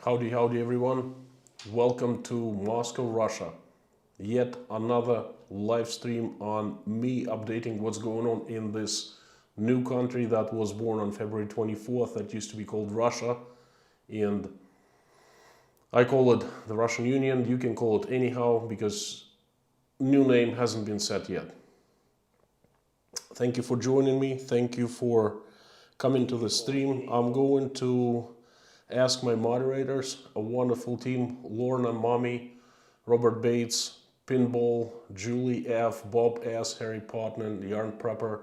Howdy, howdy everyone. Welcome to Moscow, Russia. Yet another live stream on me updating what's going on in this new country that was born on February 24th that used to be called Russia. And I call it the Russian Union. You can call it anyhow because new name hasn't been set yet. Thank you for joining me. Thank you for coming to the stream. I'm going to ask my moderators, a wonderful team, Lorna, Mommy, Robert Bates, Pinball, Julie F, Bob S, Harry Potman, Yarn Prepper.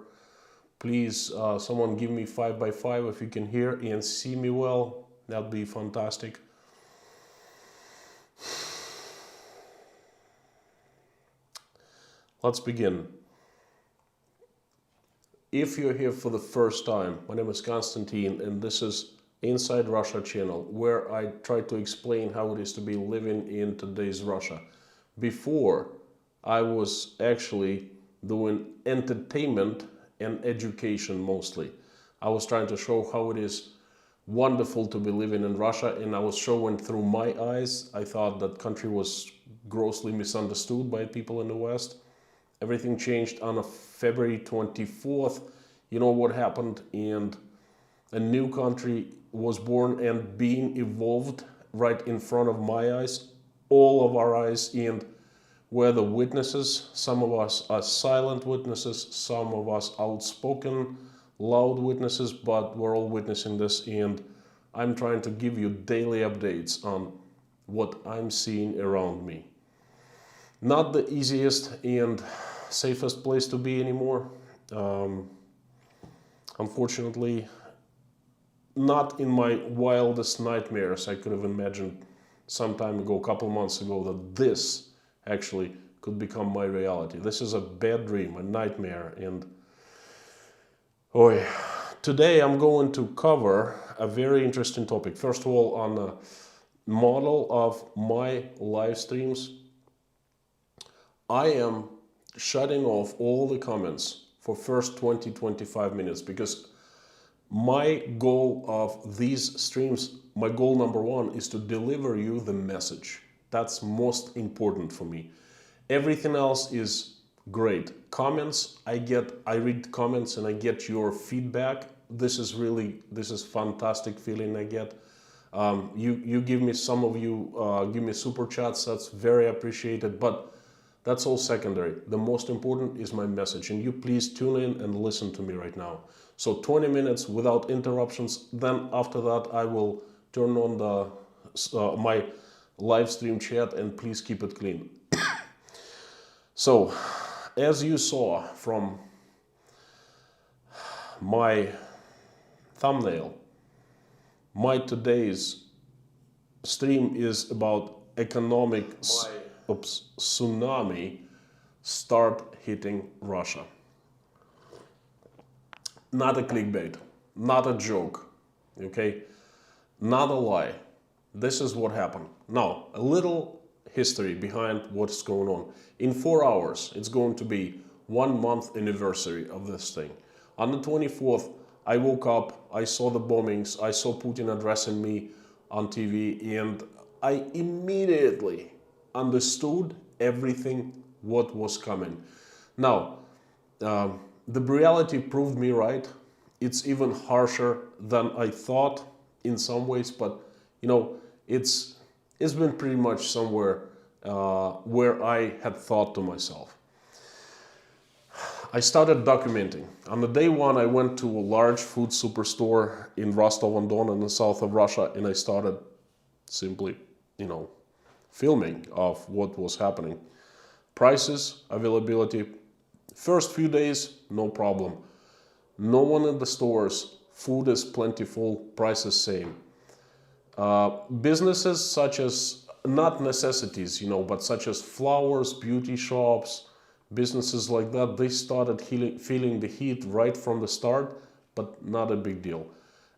Please, someone give me 5x5 if you can hear and see me well. That'd be fantastic. Let's begin. If you're here for the first time, my name is Konstantin and this is Inside Russia channel, where I try to explain how it is to be living in today's Russia. Before, I was actually doing entertainment and education mostly. I was trying to show how it is wonderful to be living in Russia, and I was showing through my eyes. I thought that country was grossly misunderstood by people in the West. Everything changed on February 24th. You know what happened, and a new country was born and being evolved right in front of my eyes, all of our eyes, and we're the witnesses. Some of us are silent witnesses, some of us outspoken, loud witnesses, but we're all witnessing this, and I'm trying to give you daily updates on what I'm seeing around me. Not the easiest and safest place to be anymore. Unfortunately, not in my wildest nightmares I could have imagined some time ago, a couple months ago, that this actually could become my reality. This is a bad dream, a nightmare, and today I'm going to cover a very interesting topic. First of all, on the model of my live streams, I am shutting off all the comments for first 20-25 minutes because my goal of these streams, my goal number one is to deliver you the message. That's most important for me. Everything else is great. Comments, I read comments and I get your feedback. This is fantastic feeling I get. You give me, some of you give me super chats, that's very appreciated, but that's all secondary. The most important is my message, and you please tune in and listen to me right now. So 20 minutes without interruptions, then after that I will turn on the my live stream chat, and please keep it clean. So, as you saw from my thumbnail, my today's stream is about economic tsunami start hitting Russia. Not a clickbait, not a joke, okay? Not a lie. This is what happened. Now, a little history behind what's going on. In 4 hours, it's going to be 1 month anniversary of this thing. On the 24th, I woke up, I saw the bombings, I saw Putin addressing me on TV, and I immediately understood everything what was coming. Now, the reality proved me right. It's even harsher than I thought in some ways, but you know, it's been pretty much somewhere where I had thought to myself. I started documenting. On the day one, I went to a large food superstore in Rostov-on-Don in the south of Russia, and I started simply, filming of what was happening. Prices, availability. First few days, no problem. No one in the stores, food is plentiful, prices same. Businesses such as, not necessities, but such as flowers, beauty shops, businesses like that, they started feeling the heat right from the start, but not a big deal.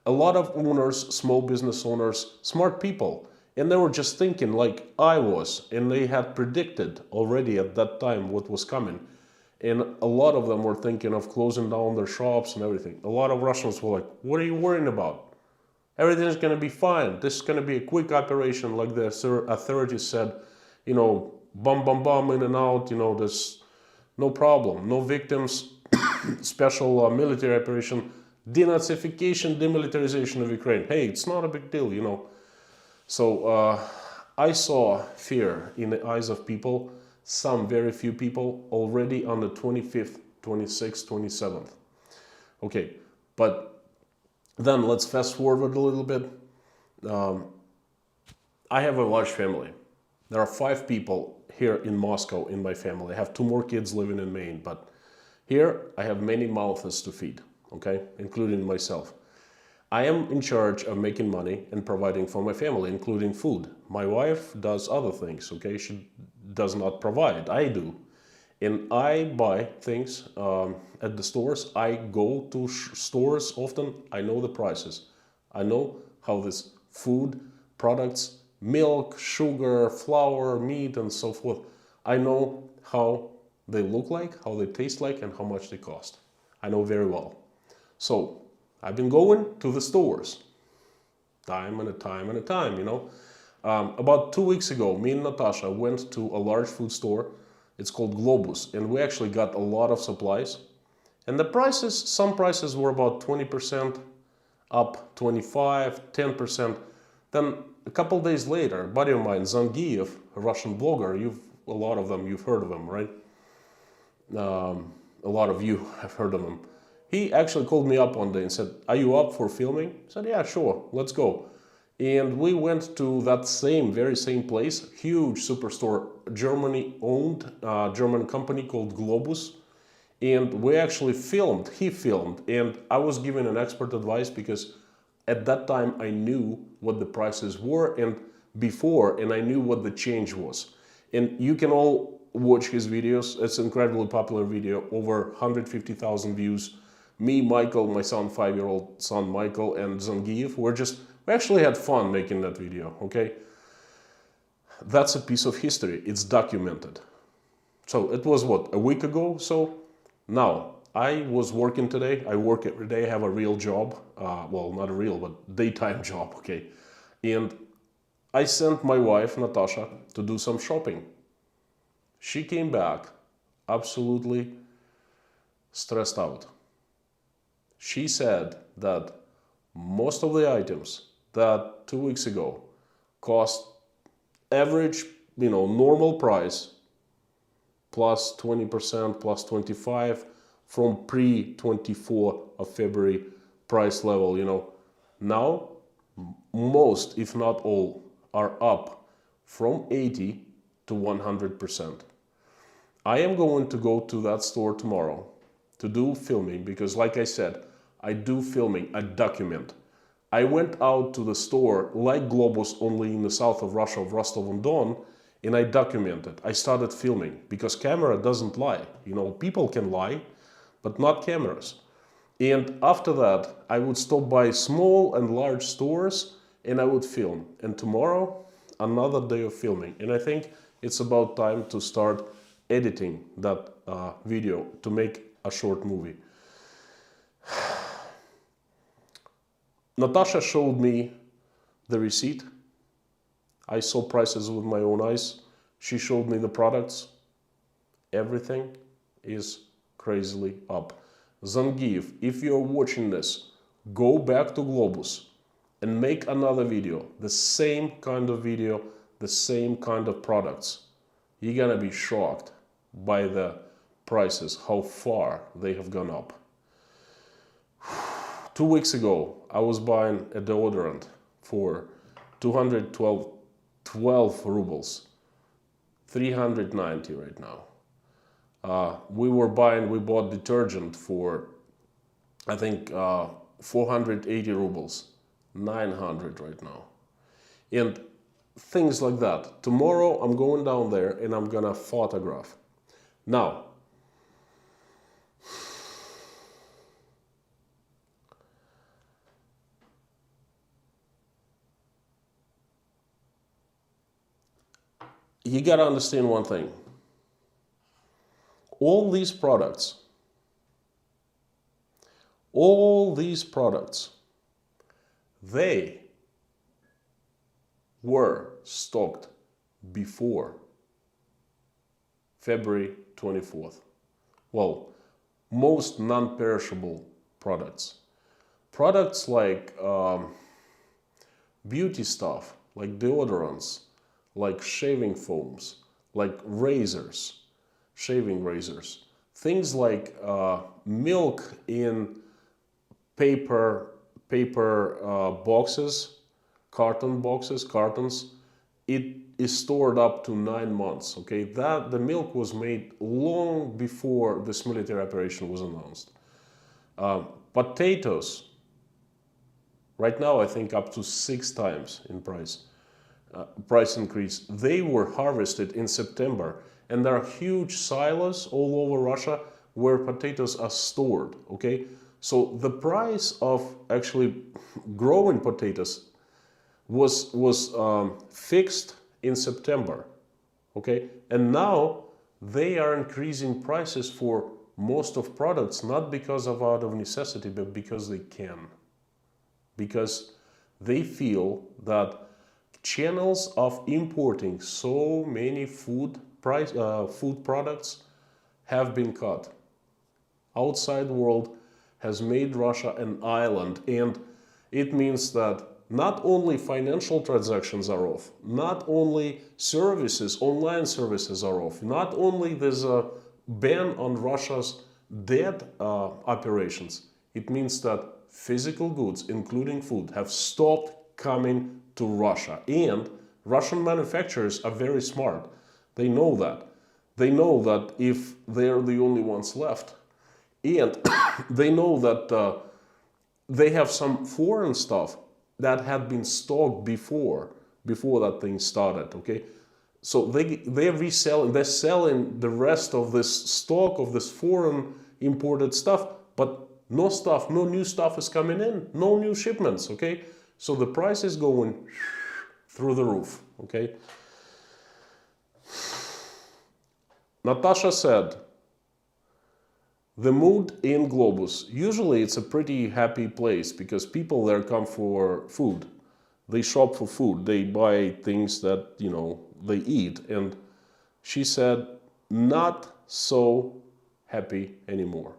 A lot of owners, small business owners, smart people, and they were just thinking like I was, and they had predicted already at that time what was coming. And a lot of them were thinking of closing down their shops and everything. A lot of Russians were like, what are you worrying about? Everything's going to be fine. This is going to be a quick operation, like the authorities said, you know, bum, bum, bum, in and out, you know, there's no problem, no victims, special military operation, denazification, demilitarization of Ukraine. Hey, it's not a big deal, you know. So I saw fear in the eyes of people, some very few people, already on the 25th, 26th, 27th. Okay, but then let's fast forward a little bit. I have a large family. There are 5 people here in Moscow in my family. I have 2 more kids living in Maine, but here I have many mouths to feed, okay, including myself. I am in charge of making money and providing for my family, including food. My wife does other things, okay? She does not provide, I do. And I buy things at the stores. I go to stores often. I know the prices. I know how this food, products, milk, sugar, flour, meat, and so forth, I know how they look like, how they taste like, and how much they cost. I know very well. So I've been going to the stores time and a time and a time, you know. About 2 weeks ago, me and Natasha went to a large food store. It's called Globus, and we actually got a lot of supplies. And the prices, some prices were about 20% up, 25, 10%. Then a couple days later, a buddy of mine, Zangiyev, a Russian blogger, a lot of them, you've heard of him, right? A lot of you have heard of him. He actually called me up one day and said, "Are you up for filming?" I said, "Yeah, sure, let's go." And we went to that very same place, huge superstore, Germany-owned, German company called Globus. And we actually filmed, he filmed, and I was giving an expert advice because at that time I knew what the prices were and I knew what the change was. And you can all watch his videos. It's an incredibly popular video, over 150,000 views. Me, Michael, my son, 5-year-old son Michael, and Zangiyev, we actually had fun making that video, okay? That's a piece of history. It's documented. So it was what, a week ago? So now I was working today. I work every day. I have a real job. Well, not a real, but daytime job, okay? And I sent my wife, Natasha, to do some shopping. She came back absolutely stressed out. She said that most of the items that 2 weeks ago cost average, normal price plus 20%, plus 25 from pre-24 of February price level, now most, if not all, are up from 80 to 100%. I am going to go to that store tomorrow to do filming because, like I said, I do filming, I document. I went out to the store like Globus, only in the south of Russia, of Rostov-on-Don, and I documented. I started filming because camera doesn't lie. People can lie, but not cameras. And after that, I would stop by small and large stores and I would film. And tomorrow, another day of filming. And I think it's about time to start editing that video to make a short movie. Natasha showed me the receipt. I saw prices with my own eyes. She showed me the products. Everything is crazily up. Zangiyev, if you're watching this, go back to Globus and make another video, the same kind of video, the same kind of products. You're gonna be shocked by the prices, how far they have gone up. 2 weeks ago, I was buying a deodorant for 212 rubles, 390 right now. We bought detergent for, I think, 480 rubles, 900 right now. And things like that. Tomorrow, I'm going down there and I'm gonna photograph. Now, you gotta understand one thing. All these products, they were stocked before February 24th. Well, most non-perishable products. Products like beauty stuff, like deodorants, like shaving foams, like razors, shaving razors. Things like milk in paper boxes, cartons. It is stored up to 9 months. Okay, that the milk was made long before this military operation was announced. Potatoes, right now I think up to 6 times in price increase. They were harvested in September, and there are huge silos all over Russia where potatoes are stored. Okay, so the price of actually growing potatoes was fixed in September. Okay, and now they are increasing prices for most of products, not because of out of necessity, but because they can, because they feel that channels of importing so many food products have been cut. Outside world has made Russia an island, and it means that not only financial transactions are off, not only services, online services are off, not only there's a ban on Russia's debt operations, it means that physical goods, including food, have stopped coming to Russia. And Russian manufacturers are very smart. They know that. They know that if they're the only ones left, and they know that they have some foreign stuff that had been stocked before that thing started. Okay, so they're reselling, they're selling the rest of this stock of this foreign imported stuff, but no new stuff is coming in, no new shipments. Okay, so the price is going through the roof. Okay, Natasha said, the mood in Globus, usually it's a pretty happy place because people there come for food. They shop for food, they buy things that, you know, they eat. And she said, not so happy anymore.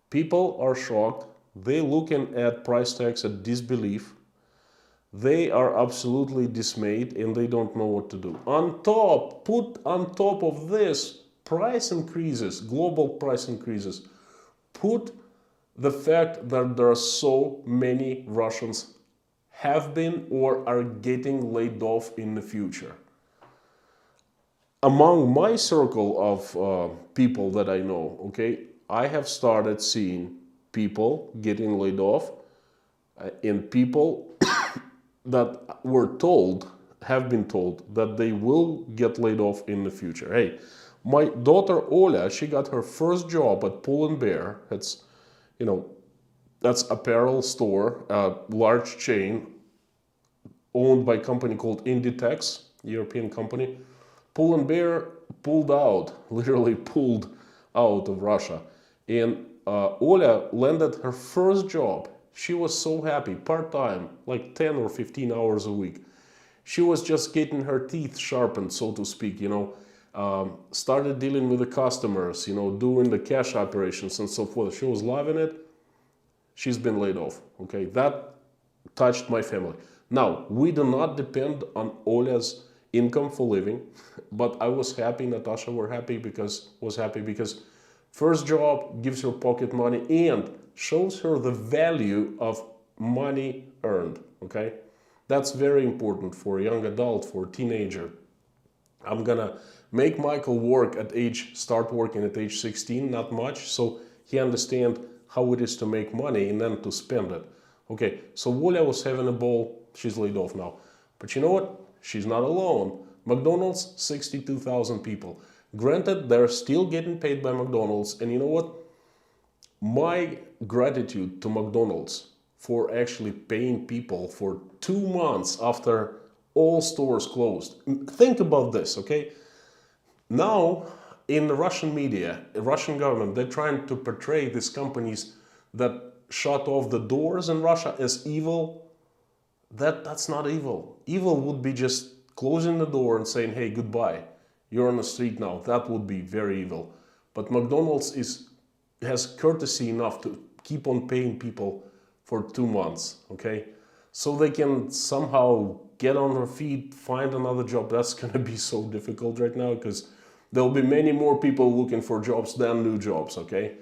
People are shocked, they're looking at price tags at disbelief. They are absolutely dismayed and they don't know what to do. Put on top of this, price increases, global price increases, put the fact that there are so many Russians have been or are getting laid off in the future. Among my circle of people that I know, okay, I have started seeing people getting laid off and people that have been told that they will get laid off in the future. Hey, my daughter Oля, she got her first job at Pull & Bear. It's, you know, that's apparel store, a large chain owned by a company called Inditex, European company. Pull & Bear literally pulled out of Russia. And Oля landed her first job. She was so happy, part-time, like 10 or 15 hours a week. She was just getting her teeth sharpened, so to speak, you know. Started dealing with the customers, you know, doing the cash operations and so forth. She was loving it. She's been laid off. Okay, that touched my family. Now, we do not depend on Olya's income for living, but I was happy, Natasha was happy because first job gives her pocket money and shows her the value of money earned. Okay, that's very important for a young adult, for a teenager. I'm gonna make Michael start working at age 16, not much, so he understands how it is to make money and then to spend it. Okay, so Oля was having a ball, she's laid off now. But you know what? She's not alone. McDonald's, 62,000 people. Granted, they're still getting paid by McDonald's, and you know what? My gratitude to McDonald's for actually paying people for 2 months after all stores closed. Think about this, okay? Now, in the Russian media, the Russian government, they're trying to portray these companies that shut off the doors in Russia as evil, that's not evil. Evil would be just closing the door and saying, hey, goodbye. You're on the street now. That would be very evil. But McDonald's has courtesy enough to keep on paying people for 2 months, okay? So they can somehow get on their feet, find another job. That's gonna be so difficult right now because there'll be many more people looking for jobs than new jobs, okay?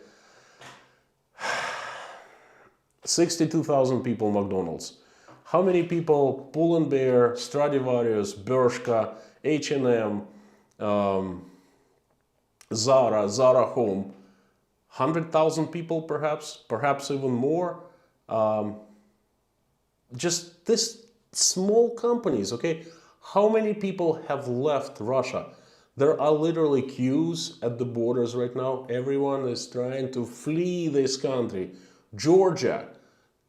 62,000 people McDonald's. How many people Pull&Bear, Stradivarius, Bershka, H&M, Zara Home? 100,000 people perhaps even more. Just this small companies, okay? How many people have left Russia? There are literally queues at the borders right now. Everyone is trying to flee this country. Georgia,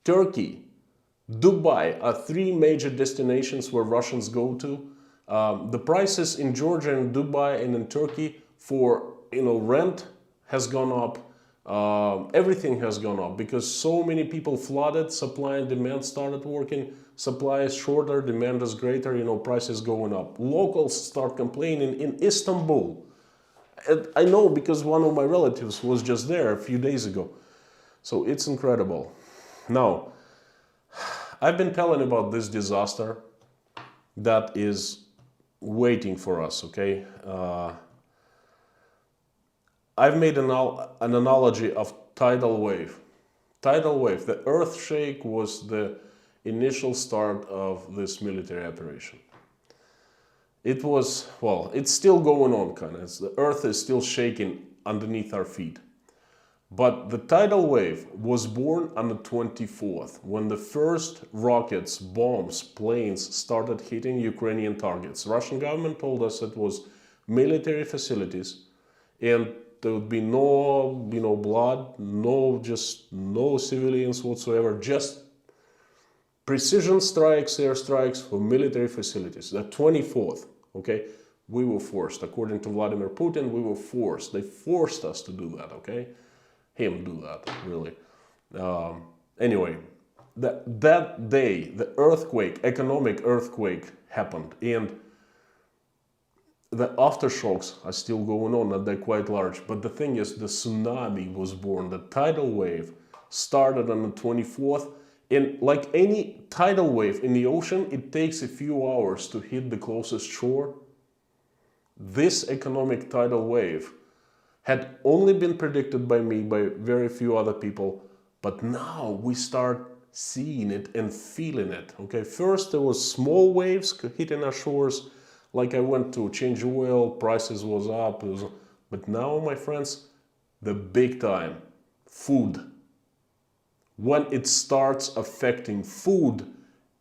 Turkey, Dubai are 3 major destinations where Russians go to. The prices in Georgia and Dubai and in Turkey for rent has gone up. Everything has gone up because so many people flooded. Supply and demand started working. Supply is shorter, demand is greater. Prices going up. Locals start complaining in Istanbul. I know because one of my relatives was just there a few days ago. So it's incredible. Now, I've been telling about this disaster that is waiting for us, okay? I've made an analogy of tidal wave. Tidal wave, the earth shake was the initial start of this military operation. It was, well, it's still going on kind of. The earth is still shaking underneath our feet. But the tidal wave was born on the 24th, when the first rockets, bombs, planes started hitting Ukrainian targets. Russian government told us it was military facilities, and there would be no, blood, no civilians whatsoever, just precision strikes, airstrikes for military facilities. The 24th, okay? We were forced, according to Vladimir Putin, we were forced. They forced us to do that, okay? Him do that, really. Anyway, that day, the earthquake, economic earthquake happened, and the aftershocks are still going on, and they're quite large. But the thing is, the tsunami was born. The tidal wave started on the 24th, and like any tidal wave in the ocean, it takes a few hours to hit the closest shore. This economic tidal wave had only been predicted by me, by very few other people, but now we start seeing it and feeling it. Okay, first there was small waves hitting our shores, like I went to change oil, prices was up, but now, my friends, the big time, food. When it starts affecting food,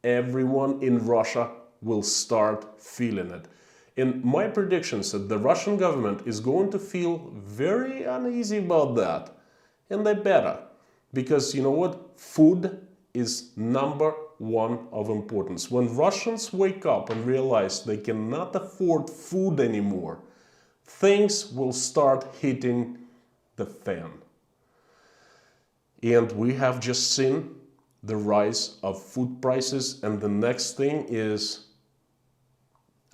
everyone in Russia will start feeling it. And my prediction is that the Russian government is going to feel very uneasy about that. And they better. Because you know what? Food is #1 of importance. When Russians wake up and realize they cannot afford food anymore, things will start hitting the fan. And we have just seen the rise of food prices. And the next thing is,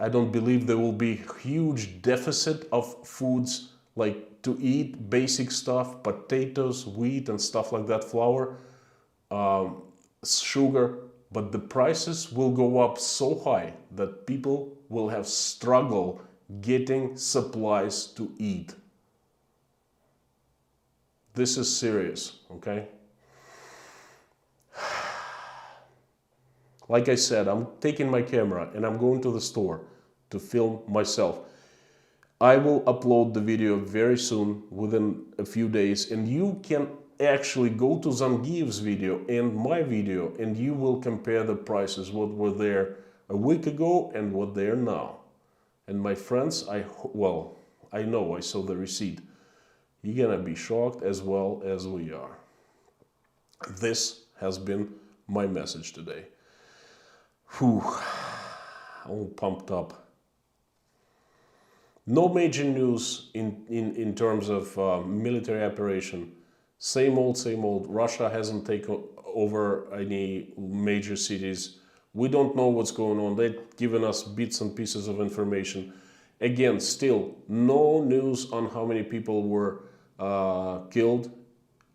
I don't believe there will be huge deficit of foods like to eat, basic stuff, potatoes, wheat and stuff like that, flour, sugar, but the prices will go up so high that people will have struggle getting supplies to eat. This is serious, okay? Like I said, I'm taking my camera and I'm going to the store to film myself. I will upload the video very soon, within a few days, and you can actually go to Zangiev's video and my video, and you will compare the prices, what were there a week ago and what they are now. And my friends, I know, I saw the receipt. You're gonna be shocked as well as we are. This has been my message today. Whew, all pumped up. No major news in terms of military operation Same old, same old. Russia hasn't taken over any major cities. We don't know what's going on. They've given us bits and pieces of information. Again, still no news on how many people were killed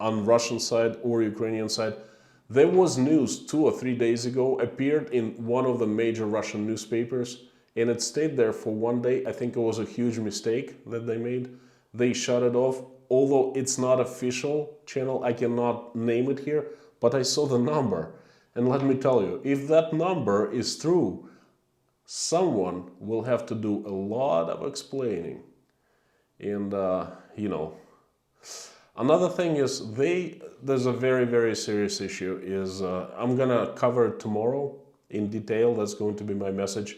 on Russian side or Ukrainian side. There was news 2 or 3 days ago, appeared in one of the major Russian newspapers, and it stayed there for one day. I think it was a huge mistake that they made. They shut it off. Although it's not official channel, I cannot name it here, but I saw the number. And let me tell you, if that number is true, someone will have to do a lot of explaining. And, you know, another thing is there's a very, very serious issue is I'm going to cover it tomorrow in detail. That's going to be my message.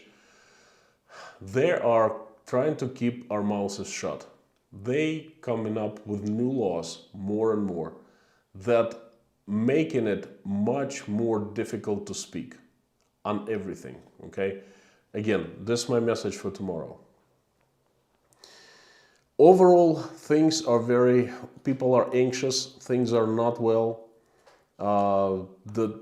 They are trying to keep our mouths shut. They coming up with new laws more and more that making it much more difficult to speak on everything, okay? Again, this is my message for tomorrow. Overall, things are people are anxious, things are not well. The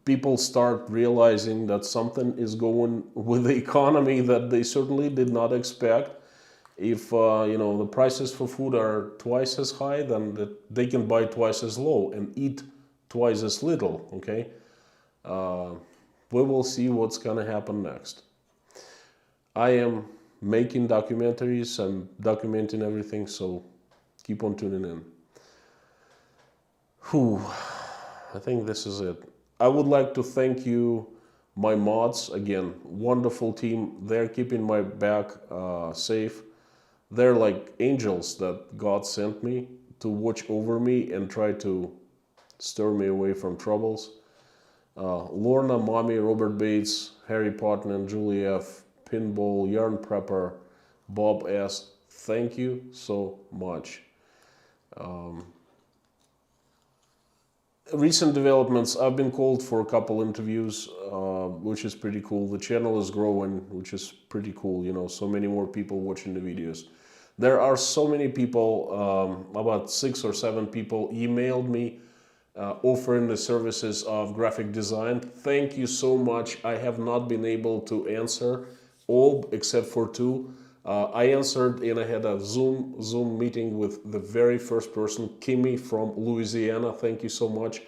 people start realizing that something is going with the economy that they certainly did not expect. If you know, the prices for food are twice as high, then they can buy twice as low and eat twice as little, okay? We will see what's gonna happen next. I am making documentaries, I'm documenting everything, so keep on tuning in. Whew, I think this is it. I would like to thank you, my mods, again, wonderful team. They're keeping my back safe. They're like angels that God sent me to watch over me and try to stir me away from troubles. Lorna, Mommy, Robert Bates, Harry Potman, Julie F., Pinball, Yarn Prepper, Bob S. Thank you so much. Recent developments, I've been called for a couple interviews, which is pretty cool. The channel is growing, which is pretty cool, you know, so many more people watching the videos. There are so many people, about 6 or 7 people emailed me offering the services of graphic design. Thank you so much. I have not been able to answer all except for 2. I answered and I had a Zoom meeting with the very first person, Kimmy from Louisiana. Thank you so much.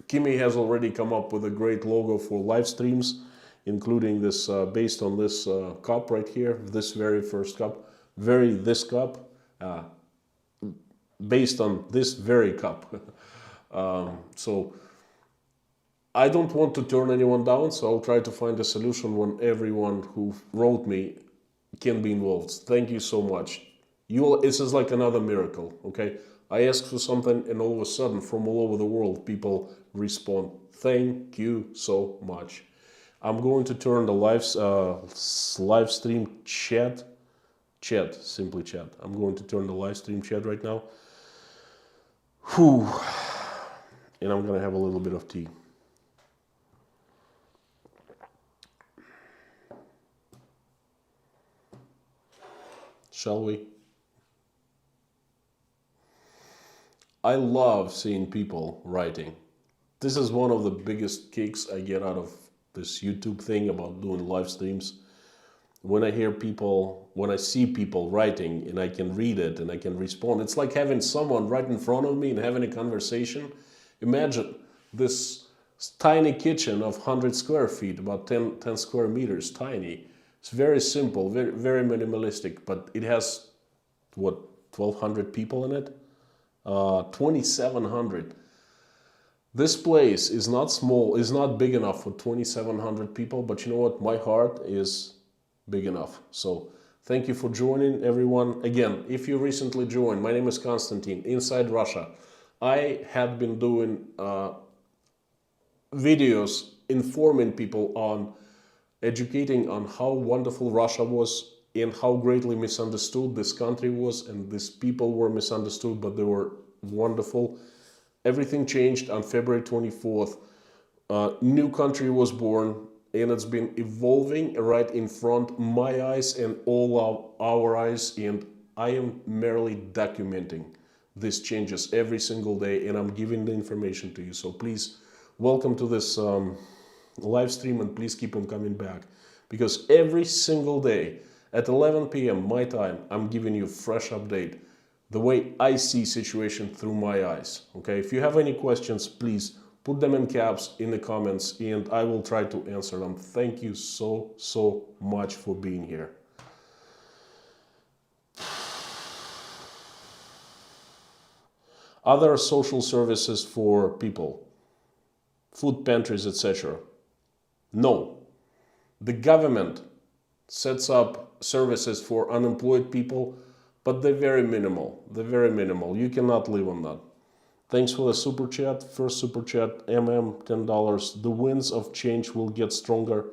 Kimmy has already come up with a great logo for live streams, including this, based on this cup right here, this very first cup. This cup, based on this very cup. So I don't want to turn anyone down, so I'll try to find a solution when everyone who wrote me can be involved. Thank you so much. This is like another miracle, okay? I ask for something and all of a sudden from all over the world people respond. Thank you so much. I'm going to turn the live stream chat, simply chat. I'm going to turn the live stream chat right now. Whew. And I'm going to have a little bit of tea. Shall we? I love seeing people writing. This is one of the biggest kicks I get out of this YouTube thing about doing live streams. When I hear people, when I see people writing and I can read it and I can respond, it's like having someone right in front of me and having a conversation. Imagine this tiny kitchen of 100 square feet, about 10 square meters, tiny. It's very simple, very, very minimalistic, but it has, what, 1,200 people in it? 2,700. This place is not small, is not big enough for 2,700 people, but you know what? My heart is big enough. So thank you for joining, everyone. Again, if you recently joined, my name is Konstantin, Inside Russia. I had been doing videos informing people on, educating on how wonderful Russia was and how greatly misunderstood this country was, and these people were misunderstood, but they were wonderful. Everything changed on February 24th. New country was born, and it's been evolving right in front of my eyes and all of our eyes, and I am merely documenting this changes every single day, and I'm giving the information to you. So please, welcome to this live stream, and please keep on coming back, because every single day at 11 p.m. my time, I'm giving you fresh update, the way I see situation through my eyes. Okay, if you have any questions, please put them in caps in the comments, and I will try to answer them. Thank you so much for being here. Other social services for people, food pantries, etc. No. The government sets up services for unemployed people, but they're very minimal. They're very minimal. You cannot live on that. Thanks for the super chat. First super chat, $10. The winds of change will get stronger.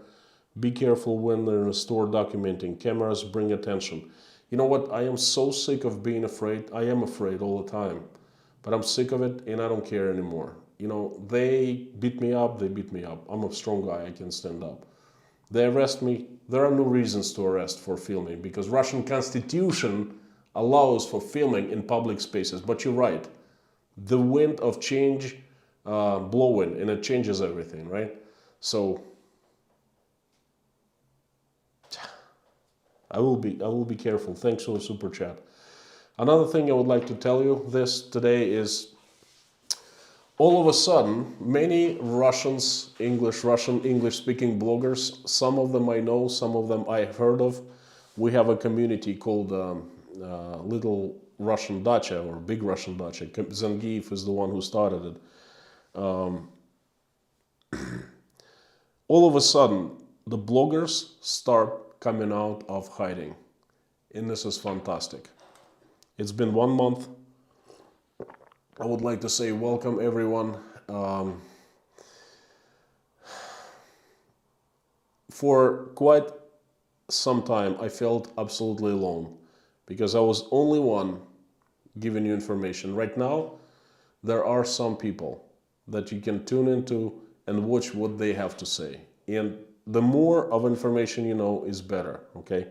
Be careful when they're in a store documenting. Cameras bring attention. You know what? I am so sick of being afraid. I am afraid all the time. But I'm sick of it, and I don't care anymore. You know, they beat me up, they beat me up. I'm a strong guy, I can stand up. They arrest me. There are no reasons to arrest for filming, because Russian Constitution allows for filming in public spaces. But you're right. The wind of change blowing, and it changes everything, right? So I will be careful. Thanks for the super chat. Another thing I would like to tell you this today is, all of a sudden, many Russians, Russian English-speaking bloggers, some of them I know, some of them I have heard of. We have a community called Little Russian Dacha, or Big Russian Dacha. Zangief is the one who started it. All of a sudden, the bloggers start coming out of hiding. And this is fantastic. It's been 1 month. I would like to say welcome everyone. For quite some time I felt absolutely alone, because I was only one giving you information. Right now there are some people that you can tune into and watch what they have to say, and the more of information you know is better. Okay,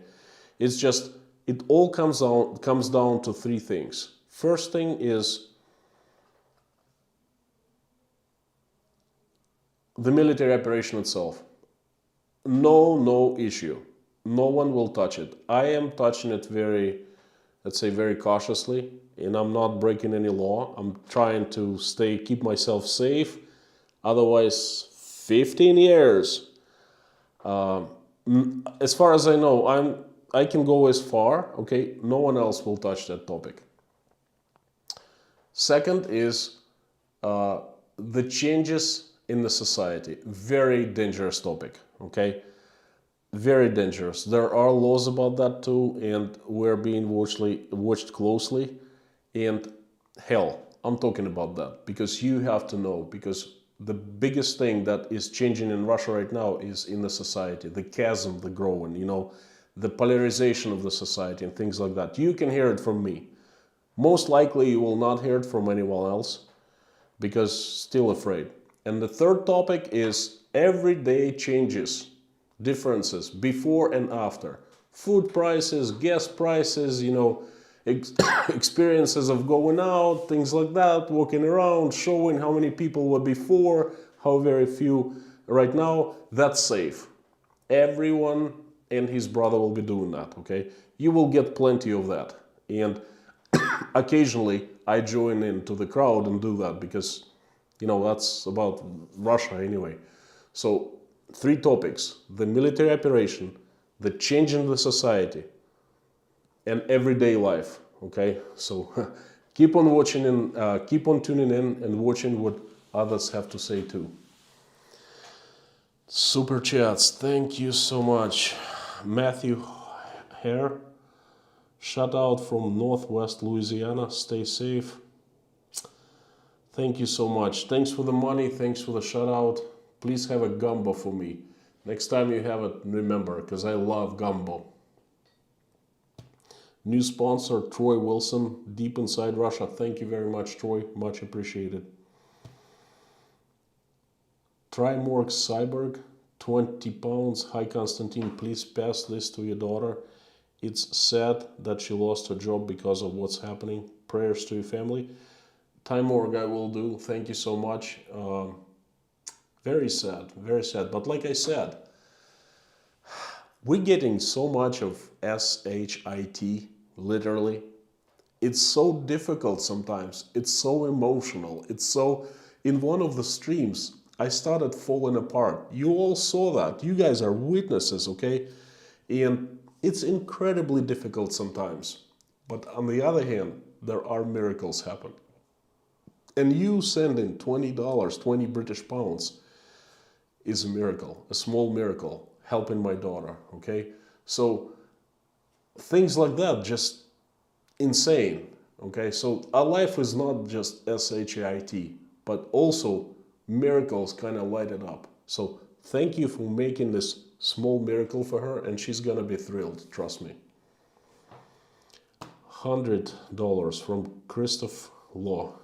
it's just, it all comes down to three things. First thing is the military operation itself. No issue. No one will touch it. I am touching it very, let's say, very cautiously, and I'm not breaking any law. I'm trying to keep myself safe. Otherwise, 15 years. As far as I know, I can go as far, okay? No one else will touch that topic. Second is the changes in the society. Very dangerous topic, okay? Very dangerous. There are laws about that too, and we're being watched closely. And hell, I'm talking about that because you have to know, because the biggest thing that is changing in Russia right now is in the society, the chasm, the growing, you know, the polarization of the society and things like that. You can hear it from me. Most likely you will not hear it from anyone else, because still afraid. And the third topic is everyday changes, differences before and after. Food prices, gas prices, you know, experiences of going out, things like that, walking around, showing how many people were before, how very few right now. That's safe. Everyone and his brother will be doing that, okay? You will get plenty of that. And occasionally I join into the crowd and do that because, you know, that's about Russia anyway. So 3 topics: the military operation, the change in the society, and everyday life, okay? So keep on watching and keep on tuning in and watching what others have to say too. Super chats, thank you so much. Matthew Hare, shout out from Northwest Louisiana, stay safe. Thank you so much. Thanks for the money, thanks for the shout out. Please have a gumbo for me. Next time you have it, remember, because I love gumbo. New sponsor, Troy Wilson, deep inside Russia. Thank you very much, Troy. Much appreciated. Trimorg Cyborg, 20 pounds. Hi, Konstantin, please pass this to your daughter. It's sad that she lost her job because of what's happening. prayers to your family. Time Org I will do. Thank you so much. Very sad, very sad. But like I said, we're getting so much of SHIT, literally. It's so difficult sometimes. It's so emotional. It's so... In one of the streams, I started falling apart. You all saw that. You guys are witnesses, okay? And it's incredibly difficult sometimes. But on the other hand, there are miracles happen. And you sending $20, 20 British pounds is a miracle, a small miracle, helping my daughter, okay? So things like that, just insane, okay? So our life is not just SHIT, but also miracles kind of light it up. So thank you for making this small miracle for her, and she's gonna be thrilled, trust me. $100 from Christoph Law.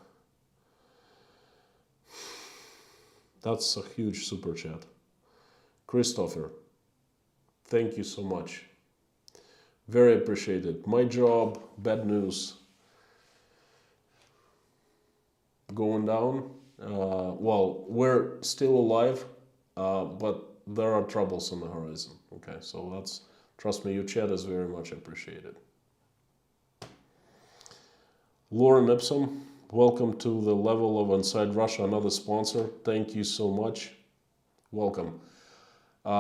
That's a huge super chat. Christopher, thank you so much. Very appreciated. My job, bad news, going down. Well, we're still alive, but there are troubles on the horizon. Okay, so that's, trust me, your chat is very much appreciated. Lauren Ipsum, welcome to the Level of Inside Russia, another sponsor. Thank you so much. Welcome.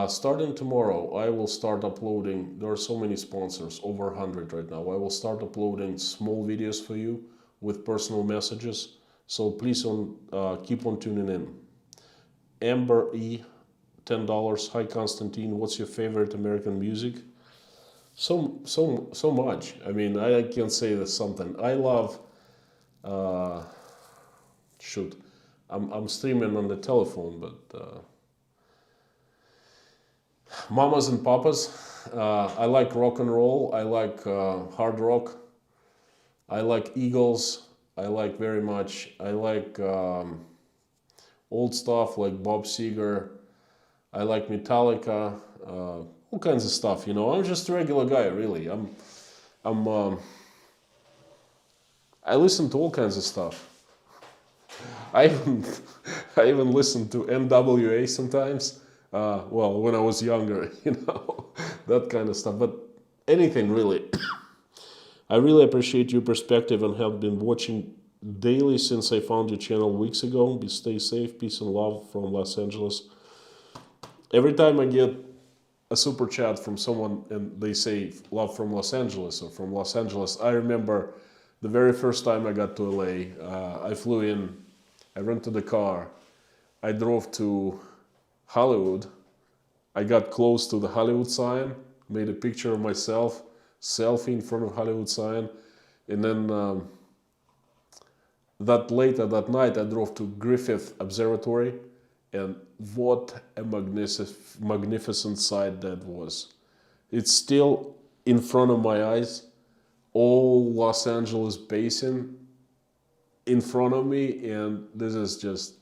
Starting tomorrow, I will start uploading. There are so many sponsors, over 100 right now. I will start uploading small videos for you with personal messages. So please keep on tuning in. Amber E, $10. Hi Konstantin, what's your favorite American music? So much. I mean, I can say this something. I love. Shoot, I'm streaming on the telephone, but Mamas and Papas. I like rock and roll. I like hard rock. I like Eagles. I like very much. I like old stuff like Bob Seger. I like Metallica. All kinds of stuff. You know, I'm just a regular guy, really. I listen to all kinds of stuff. I even listen to NWA sometimes. Well, when I was younger, you know, that kind of stuff. But anything really. I really appreciate your perspective and have been watching daily since I found your channel weeks ago. Stay safe, peace and love from Los Angeles. Every time I get a super chat from someone and they say love from Los Angeles or from Los Angeles, I remember the very first time I got to LA. I flew in, I rented a car, I drove to Hollywood, I got close to the Hollywood sign, made a picture of myself, selfie in front of Hollywood sign, and then later that night I drove to Griffith Observatory, and what a magnificent sight that was. It's still in front of my eyes, all Los Angeles basin in front of me, and this is just...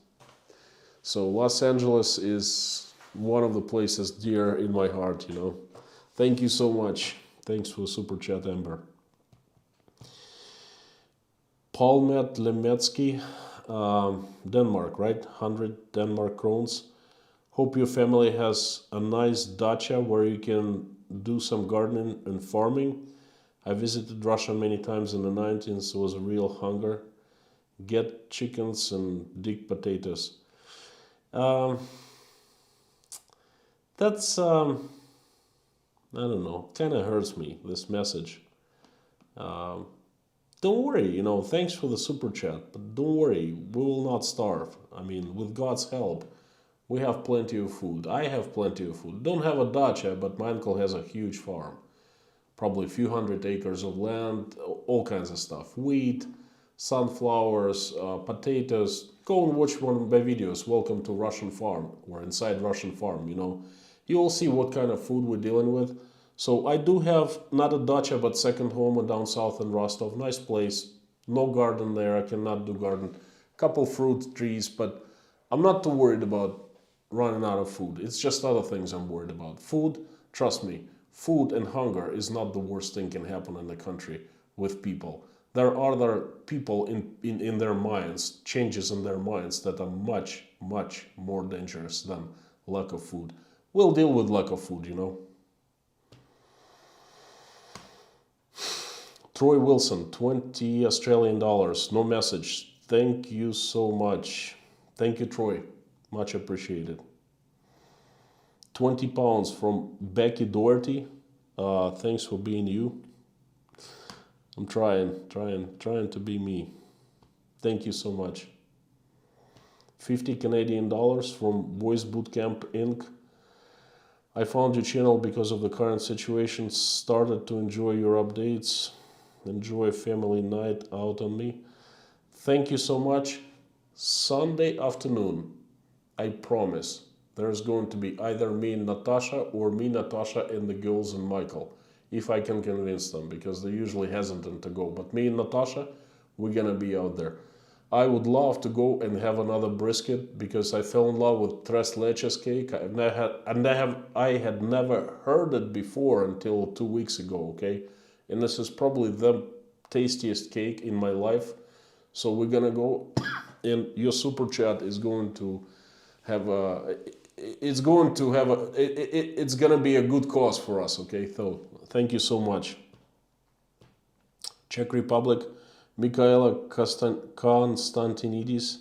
So Los Angeles is one of the places dear in my heart, you know. Thank you so much. Thanks for super chat, Amber. Paulmet Lemetsky, Denmark, right? 100 Denmark krones. Hope your family has a nice dacha where you can do some gardening and farming. I visited Russia many times in the 90s. It was a real hunger. Get chickens and dig potatoes. That's... I don't know, kind of hurts me, this message. Don't worry, you know, thanks for the super chat, but don't worry, we will not starve. I mean, with God's help, we have plenty of food. I have plenty of food. Don't have a dacha, but my uncle has a huge farm. Probably a few hundred acres of land, all kinds of stuff. Wheat, sunflowers, potatoes. Go and watch one of my videos, Welcome to Russian Farm, or Inside Russian Farm, you know. You will see what kind of food we're dealing with. So I do have not a dacha, but second home down south in Rostov. Nice place. No garden there. I cannot do garden. Couple fruit trees, but I'm not too worried about running out of food. It's just other things I'm worried about. Food, trust me, food and hunger is not the worst thing can happen in the country with people. there are other people in their minds, changes in their minds that are much, much more dangerous than lack of food. We'll deal with lack of food, you know. Troy Wilson, 20 Australian dollars, no message. Thank you so much. Thank you, Troy. Much appreciated. 20 pounds from Becky Doherty. Thanks for being you. I'm trying to be me. Thank you so much. 50 Canadian dollars from Boys Bootcamp Inc. I found your channel because of the current situation. Started to enjoy your updates. Enjoy a family night out on me. Thank you so much. Sunday afternoon, I promise, there's going to be either me and Natasha or me, Natasha, and the girls and Michael, if I can convince them, because they're usually hesitant to go. But me and Natasha, we're gonna be out there. I would love to go and have another brisket, because I fell in love with tres leches cake, and I had never heard it before until 2 weeks ago, okay? And this is probably the tastiest cake in my life. So we're gonna go, and your super chat is going to have a, it's gonna be a good cause for us, okay? So thank you so much. Czech Republic, Michaela Konstantinidis,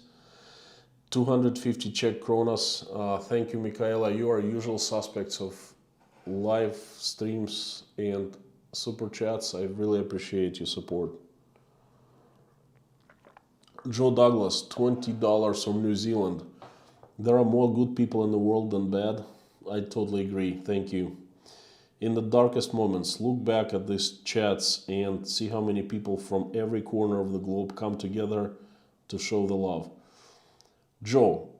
250 Czech kronas. Thank you, Michaela. You are usual suspects of live streams and super chats. I really appreciate your support. Joe Douglas, $20 from New Zealand. There are more good people in the world than bad. I totally agree. Thank you. In the darkest moments, look back at these chats and see how many people from every corner of the globe come together to show the love. Joe,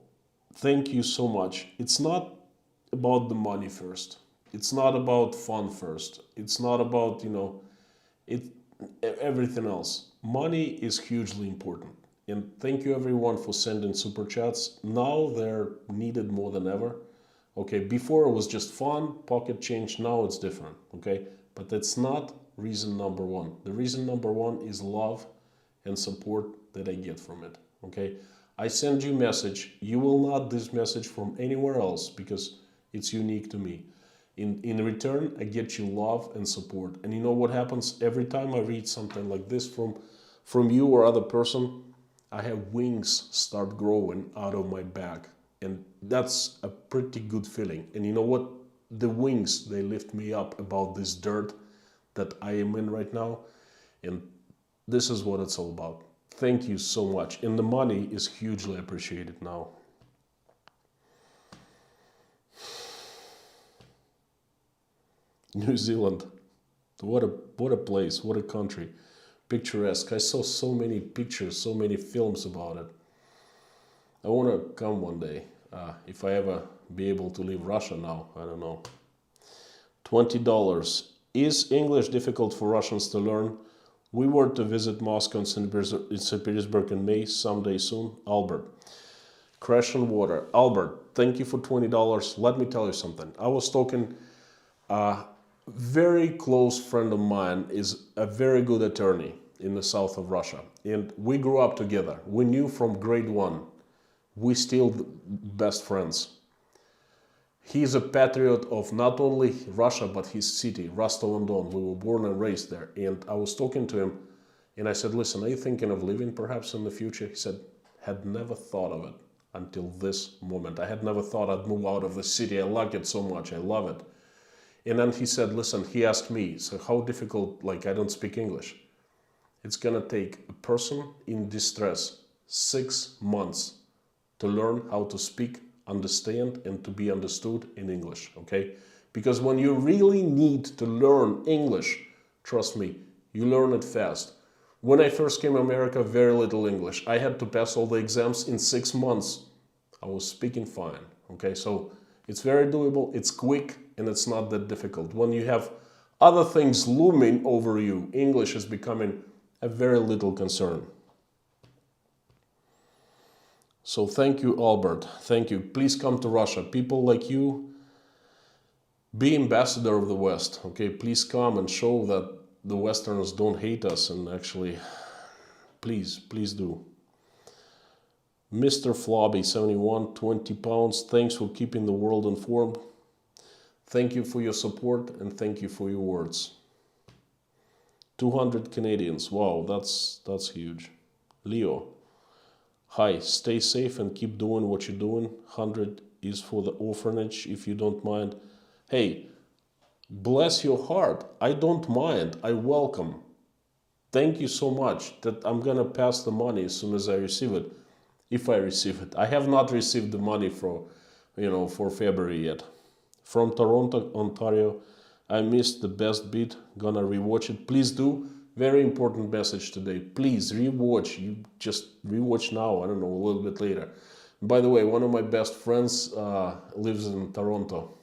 thank you so much. It's not about the money first. It's not about fun first. It's not about, everything else. Money is hugely important. And thank you everyone for sending super chats. Now they're needed more than ever. Okay, before it was just fun, pocket change. Now it's different. Okay, but that's not reason number one. The reason number one is love and support that I get from it. Okay, I send you a message. You will not this message from anywhere else because it's unique to me. In return, I get you love and support. And you know what happens every time I read something like this from you or other person? I have wings start growing out of my back. And that's a pretty good feeling. And you know what? The wings, they lift me up about this dirt that I am in right now. And this is what it's all about. Thank you so much. And the money is hugely appreciated now. New Zealand. What a place, what a country. Picturesque. I saw so many pictures, so many films about it. I want to come one day. If I ever be able to leave Russia now, I don't know. $20. Is English difficult for Russians to learn? We were to visit Moscow and St. Petersburg in May, someday soon. Albert. Crash on water. Albert, thank you for $20. Let me tell you something. I was talking, a very close friend of mine is a very good attorney in the south of Russia. And we grew up together. We knew from grade 1. We still best friends. He's a patriot of not only Russia, but his city, Rostov-on-Don. We were born and raised there. And I was talking to him and I said, listen, are you thinking of living perhaps in the future? He said, had never thought of it until this moment. I had never thought I'd move out of the city. I like it so much. I love it. And then he said, listen, he asked me, so how difficult, like I don't speak English. It's gonna take a person in distress 6 months to learn how to speak, understand, and to be understood in English, okay? Because when you really need to learn English, trust me, you learn it fast. When I first came to America, very little English. I had to pass all the exams in 6 months. I was speaking fine, okay? So it's very doable, it's quick, and it's not that difficult. When you have other things looming over you, English is becoming a very little concern. So thank you, Albert. Thank you. Please come to Russia. People like you, be ambassador of the West. Okay, please come and show that the Westerners don't hate us and actually Please, please do. Mr. Flobby 71, 20 pounds. Thanks for keeping the world informed. Thank you for your support and thank you for your words. 200 Canadians. Wow, that's huge. Leo. Hi, stay safe and keep doing what you're doing. 100 is for the orphanage if you don't mind. Hey, bless your heart. I don't mind. I welcome. Thank you so much that I'm gonna pass the money as soon as I receive it. If I receive it. I have not received the money for February yet. From Toronto, Ontario. I missed the best bit. Gonna rewatch it. Please do. Very important message today. Please rewatch. You just rewatch now. I don't know, a little bit later. By the way, one of my best friends lives in Toronto.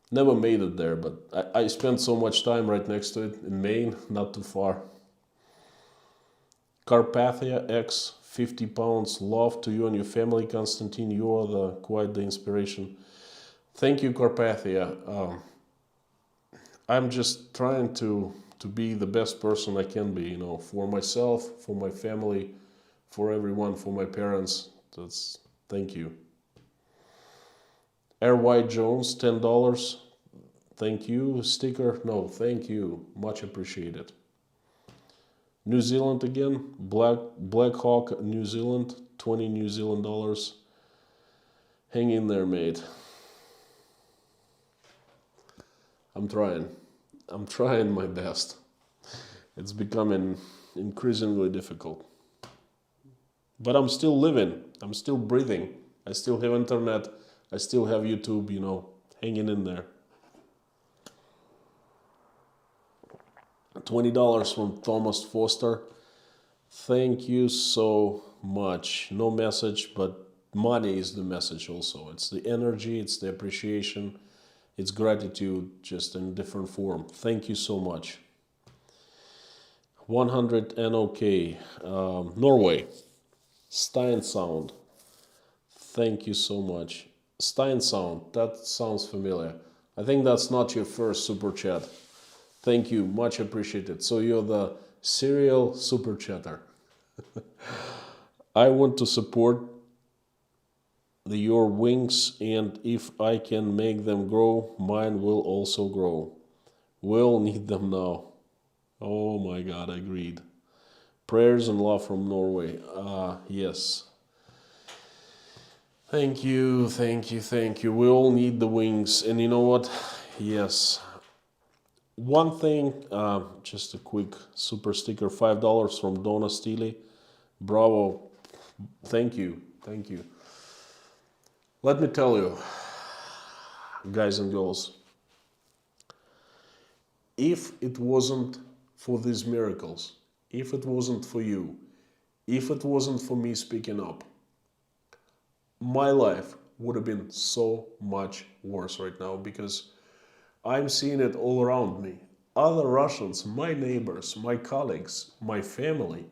Never made it there, but I spent so much time right next to it in Maine, not too far. Carpathia X, 50 pounds. Love to you and your family, Konstantin. You are quite the inspiration. Thank you, Carpathia. I'm just trying to be the best person I can be, for myself, for my family, for everyone, for my parents. Thank you. R.Y. Jones, $10. Thank you. Sticker, no, thank you. Much appreciated. New Zealand again. Black Hawk, New Zealand, 20 New Zealand dollars. Hang in there, mate. I'm trying my best. It's becoming increasingly difficult. But I'm still living. I'm still breathing. I still have internet. I still have YouTube, hanging in there. $20 from Thomas Foster. Thank you so much. No message, but money is the message also. It's the energy, it's the appreciation. It's gratitude, just in different form. Thank you so much. 100 NOK. Norway. Stein Sound. Thank you so much. Stein Sound, that sounds familiar. I think that's not your first super chat. Thank you, much appreciated. So you're the serial super chatter. I want to support your wings, and if I can make them grow, mine will also grow. We'll need them now. Oh my God, agreed. Prayers and love from Norway. Yes. Thank you, thank you, thank you. We all need the wings. And you know what? Yes. One thing, just a quick super sticker, $5 from Donna Steely. Bravo. Thank you, thank you. Let me tell you, guys and girls, if it wasn't for these miracles, if it wasn't for you, if it wasn't for me speaking up, my life would have been so much worse right now, because I'm seeing it all around me. Other Russians, my neighbors, my colleagues, my family,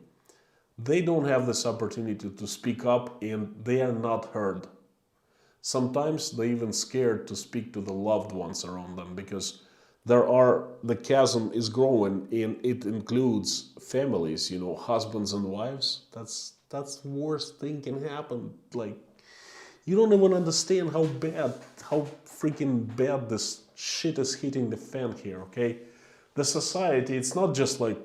they don't have this opportunity to speak up, and they are not heard. Sometimes they're even scared to speak to the loved ones around them, because the chasm is growing, and it includes families, husbands and wives. That's the worst thing can happen. Like, you don't even understand how freaking bad this shit is hitting the fan here, okay? The society, it's not just like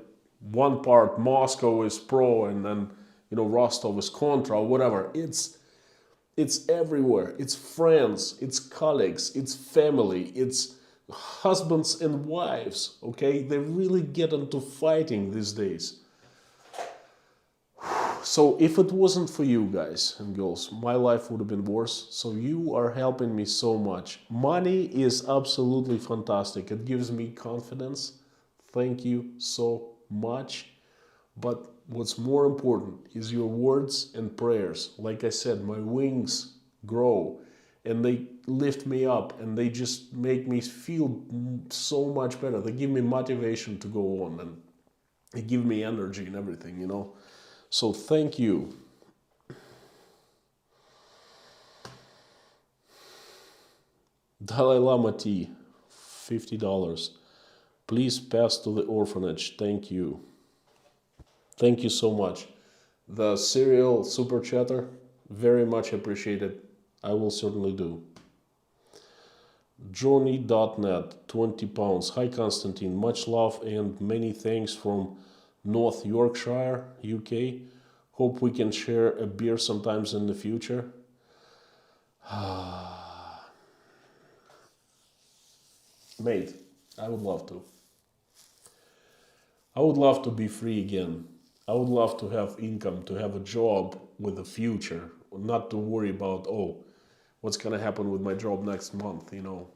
one part Moscow is pro and then, Rostov is contra or whatever. It's everywhere. It's friends, it's colleagues, it's family, it's husbands and wives, okay? They really get into fighting these days. So if it wasn't for you guys and girls, my life would have been worse. So you are helping me so much. Money is absolutely fantastic. It gives me confidence. Thank you so much. But what's more important is your words and prayers. Like I said, my wings grow and they lift me up and they just make me feel so much better. They give me motivation to go on and they give me energy and everything, So thank you. Dalai Lama tea, $50. Please pass to the orphanage. Thank you. Thank you so much. The serial super chatter, very much appreciated. I will certainly do. Johnny.net, 20 pounds. Hi Constantine, much love and many thanks from North Yorkshire, UK. Hope we can share a beer sometimes in the future. Mate, I would love to. I would love to be free again. I would love to have income, to have a job with a future, not to worry about, oh, what's going to happen with my job next month, you know.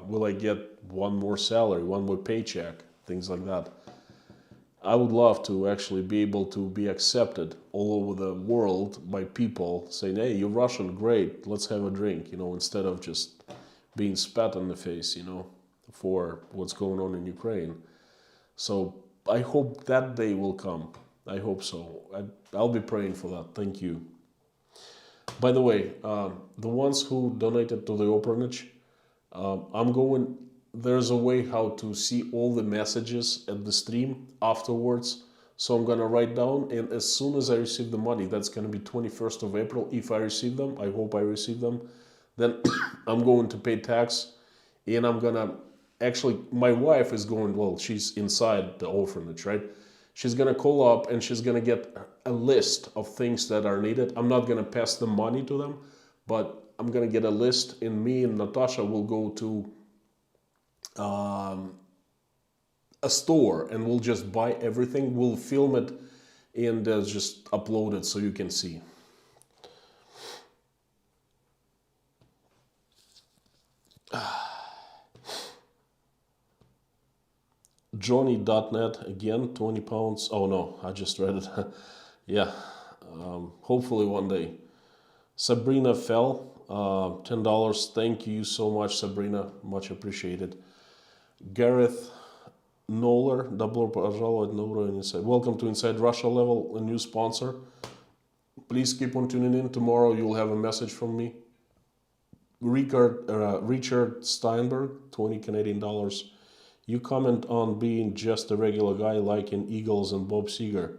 Will I get one more salary, one more paycheck, things like that. I would love to actually be able to be accepted all over the world by people saying, hey, you're Russian, great, let's have a drink, you know, instead of just being spat on the face, you know, for what's going on in Ukraine. So I hope that day will come. I hope so. I'll be praying for that. Thank you. By the way, the ones who donated to the orphanage, there's a way how to see all the messages at the stream afterwards. So I'm going to write down, and as soon as I receive the money, that's going to be 21st of April. If I receive them, I hope I receive them, then I'm going to pay tax, and I'm going to, actually, my wife is going, well, she's inside the orphanage, right? She's going to call up and she's going to get a list of things that are needed. I'm not going to pass the money to them, but I'm going to get a list, and me and Natasha will go to a store and we'll just buy everything. We'll film it and just upload it so you can see. Johnny.net again, 20 pounds. Oh no, I just read it. Yeah, hopefully one day. Sabrina Fell, $10. Thank you so much, Sabrina. Much appreciated. Gareth Noller, добро пожаловать на уровень Inside. Welcome to Inside Russia Level, a new sponsor. Please keep on tuning in. Tomorrow you'll have a message from me. Richard Steinberg, 20 Canadian dollars. You comment on being just a regular guy liking Eagles and Bob Seger.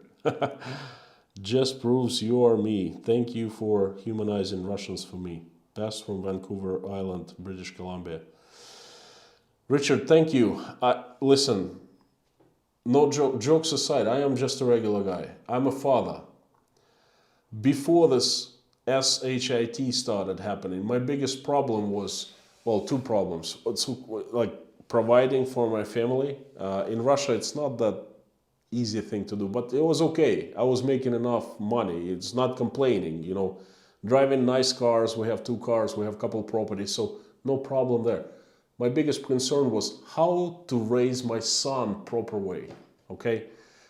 Just proves you are me. Thank you for humanizing Russians for me. Best from Vancouver Island, British Columbia. Richard, thank you. Listen, no jokes aside, I am just a regular guy. I'm a father. Before this SHIT started happening, my biggest problem was, well, two problems. It's like providing for my family. In Russia, it's not that easy thing to do, but it was okay. I was making enough money. It's not complaining, you know. Driving nice cars, we have 2 cars, we have a couple properties, so no problem there. My biggest concern was how to raise my son proper way, okay?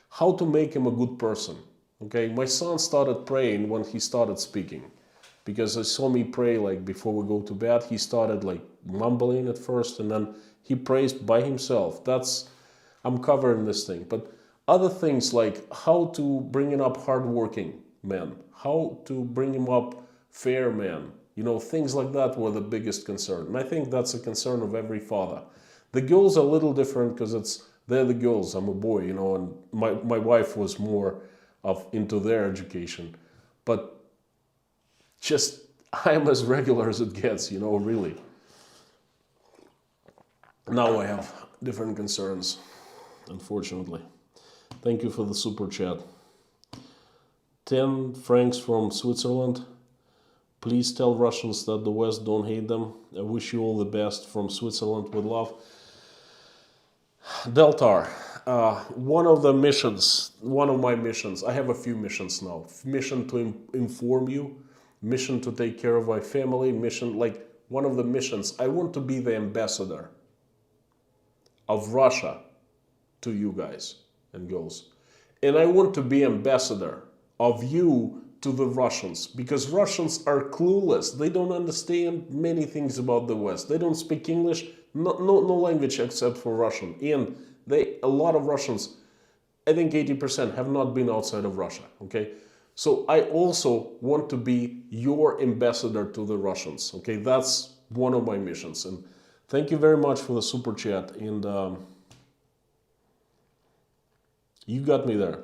How to make him a good person, okay? My son started praying when he started speaking, because he saw me pray like before we go to bed. He started like mumbling at first, and then he prays by himself. I'm covering this thing. But other things like how to bring him up hardworking men, how to bring him up fair men, you know, things like that were the biggest concern. And I think that's a concern of every father. The girls are a little different because they're the girls. I'm a boy, you know, and my wife was more into their education. But just, I'm as regular as it gets, you know, really. Now I have different concerns, unfortunately. Thank you for the super chat. 10 francs from Switzerland. Please tell Russians that the West don't hate them. I wish you all the best from Switzerland with love. Deltar, one of my missions, I have a few missions now. Mission to inform you, mission to take care of my family, mission, like one of the missions, I want to be the ambassador of Russia to you guys and girls. And I want to be ambassador of you to the Russians, because Russians are clueless. They don't understand many things about the West. They don't speak English, no language except for Russian. And a lot of Russians, I think 80% have not been outside of Russia, okay? So I also want to be your ambassador to the Russians, okay? That's one of my missions. And thank you very much for the super chat. And you got me there.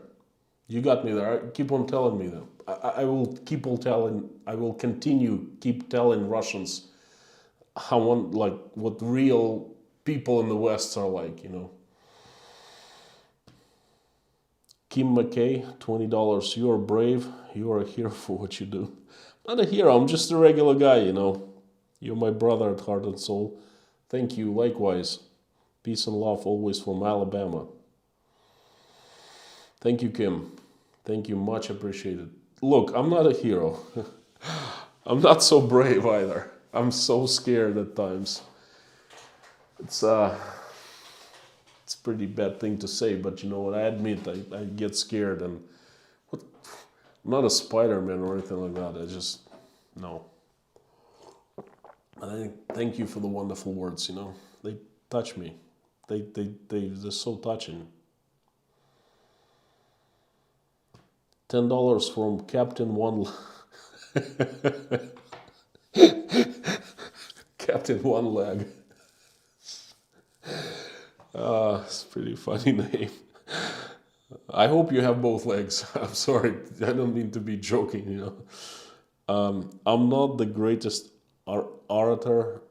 You got me there. Keep on telling me that. I will keep on telling. I will keep telling Russians how what real people in the West are like. Kim McKay, $20. You are brave. You are a hero for what you do. Not a hero. I'm just a regular guy. You're my brother at heart and soul. Thank you. Likewise. Peace and love always from Alabama. Thank you, Kim. Thank you. Much appreciated. Look, I'm not a hero. I'm not so brave either. I'm so scared at times. It's a pretty bad thing to say, but you know what? I admit I get scared, and I'm not a Spider-Man or anything like that. No. And thank you for the wonderful words. They touch me. They're so touching. $10 from Captain One. Captain One Leg. It's a pretty funny name. I hope you have both legs. I'm sorry. I don't mean to be joking. I'm not the greatest orator,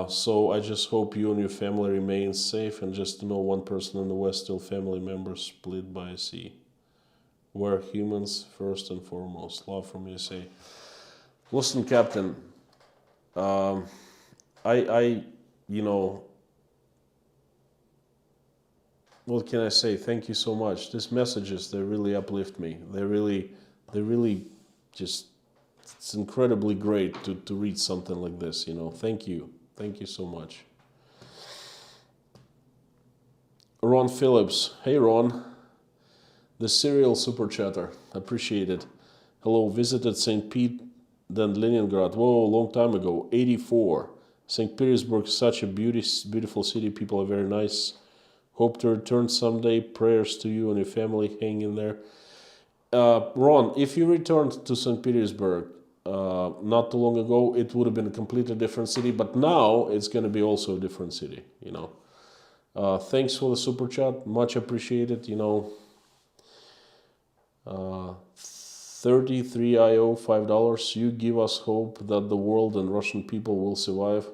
so I just hope you and your family remain safe, and just to know one person in the West still family members split by a sea. We're humans first and foremost. Love from USA. Listen, Captain, what can I say? Thank you so much. These messages, they really uplift me. They really just, it's incredibly great to read something like this, Thank you. Thank you so much. Ron Phillips. Hey, Ron. The serial super chatter. Appreciate it. Hello, visited St. Pete, then Leningrad. Whoa, a long time ago. 84. St. Petersburg, such a beautiful city. People are very nice. Hope to return someday. Prayers to you and your family. Hang in there. Ron, if you returned to St. Petersburg not too long ago, it would have been a completely different city. But now it's going to be also a different city, Thanks for the super chat. Much appreciated, 33IO, $5. You give us hope that the world and Russian people will survive.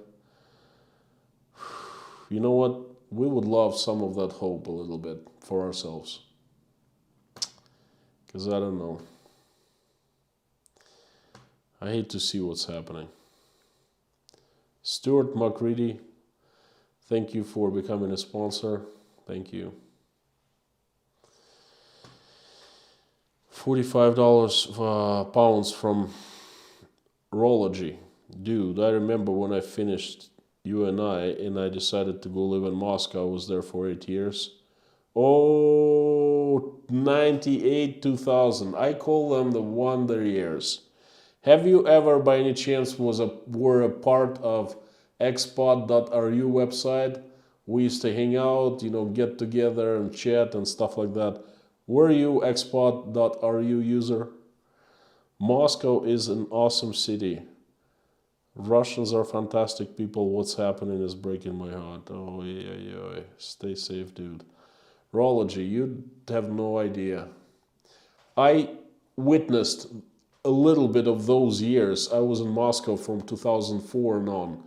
You know what? We would love some of that hope a little bit for ourselves. Because I don't know. I hate to see what's happening. Stuart McCready, thank you for becoming a sponsor. Thank you. $45 pounds from Rology. Dude, I remember when I finished UNI and I decided to go live in Moscow. I was there for 8 years. Oh, 98, 2000. I call them the wonder years. Have you ever by any chance were a part of expat.ru website? We used to hang out, get together and chat and stuff like that. Were you expat.ru user? Moscow is an awesome city. Russians are fantastic people. What's happening is breaking my heart. Oh, yeah. Stay safe, dude. Rology, you have no idea. I witnessed a little bit of those years. I was in Moscow from 2004 and on.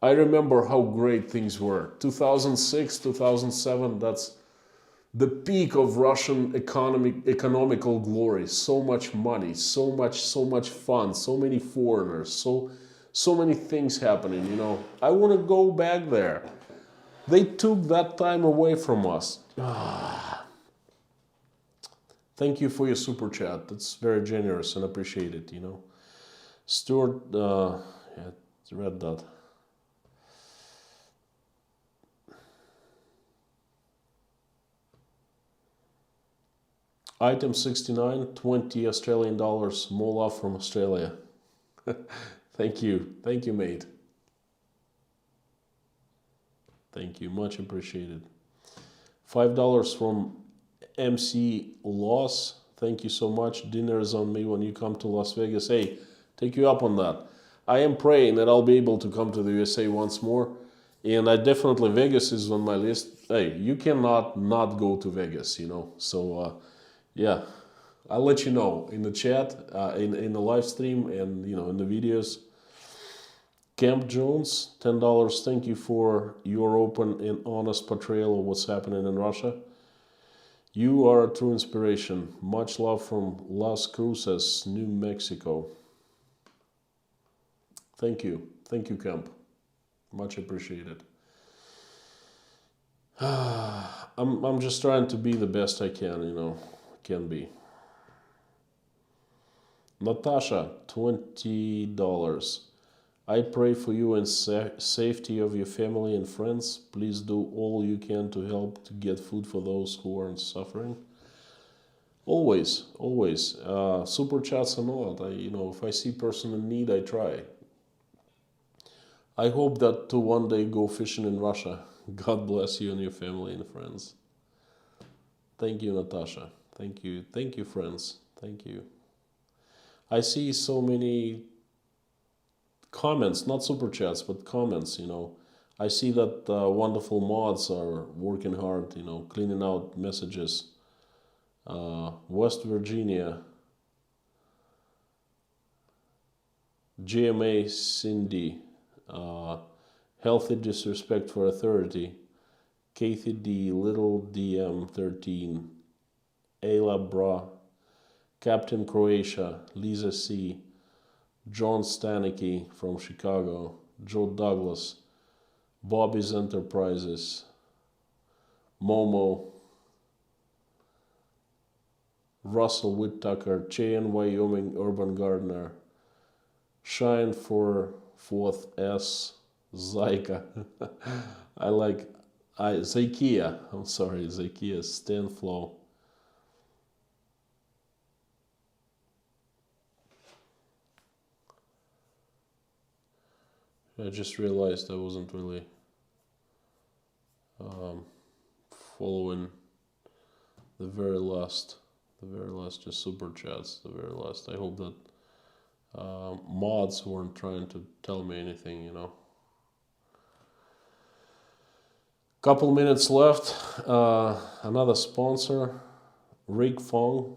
I remember how great things were. 2006, 2007, that's the peak of Russian economical glory. So much money, so much fun, so many foreigners, so many things happening, I want to go back there. They took that time away from us. Thank you for your super chat. That's very generous and appreciated, Stuart, read that. Item 69, 20 Australian dollars. More love from Australia. Thank you, mate. Thank you, much appreciated. $5 from MC Loss. Thank you so much. Dinner is on me when you come to Las Vegas. Hey, take you up on that. I am praying that I'll be able to come to the USA once more. And Vegas is on my list. Hey, you cannot not go to Vegas, So, yeah. I'll let you know in the chat, in the live stream, and in the videos. Camp Jones, $10. Thank you for your open and honest portrayal of what's happening in Russia. You are a true inspiration. Much love from Las Cruces, New Mexico. Thank you. Thank you, Camp. Much appreciated. I'm just trying to be the best I can be. Natasha, $20. I pray for you and safety of your family and friends. Please do all you can to help to get food for those who are suffering. Always, always. Super chats and all that. If I see person in need, I try. I hope that to one day go fishing in Russia. God bless you and your family and friends. Thank you, Natasha. Thank you. Thank you, friends. Thank you. I see so many comments, not super chats, but comments, I see that wonderful mods are working hard, cleaning out messages. West Virginia, GMA Cindy, Healthy Disrespect for Authority, Kathy D, Little DM 13, Ayla Bra, Captain Croatia, Lisa C, John Stanicky from Chicago, Joe Douglas, Bobby's Enterprises, Momo, Russell Whittaker, Cheyenne, Wyoming, Urban Gardener, Shine for 4th S, Zyka. Zykia, I'm sorry, Zykia, Stanflow. I just realized I wasn't really following the very last just super chats, the very last. I hope that mods weren't trying to tell me anything, Couple minutes left. Another sponsor, Rick Fong.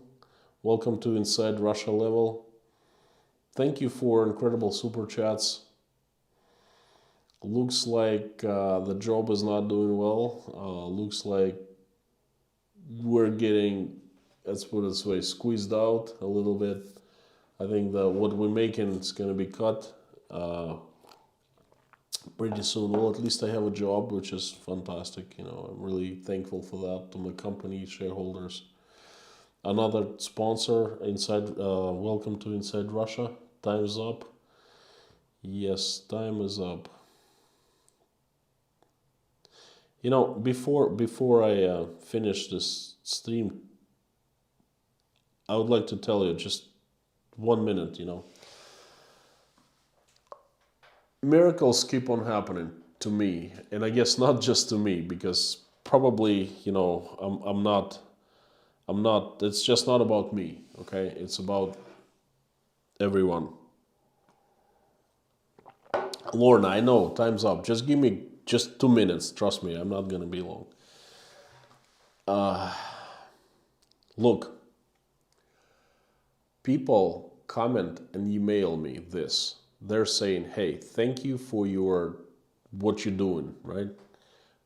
Welcome to Inside Russia Level. Thank you for incredible super chats. Looks like the job is not doing well. Looks like we're getting, let's put it this way, squeezed out a little bit. I think that what we're making is going to be cut pretty soon. Well, at least I have a job, which is fantastic. I'm really thankful for that, to my company, shareholders. Another sponsor, welcome to Inside Russia. Time's up. Yes, time is up. Before I finish this stream, I would like to tell you just 1 minute, Miracles keep on happening to me, and I guess not just to me, because probably, I'm not, it's just not about me, okay? It's about everyone. Lorna, I know, time's up. Just give me just 2 minutes. Trust me, I'm not going to be long. Look, people comment and email me this. They're saying, hey, thank you for what you're doing, right?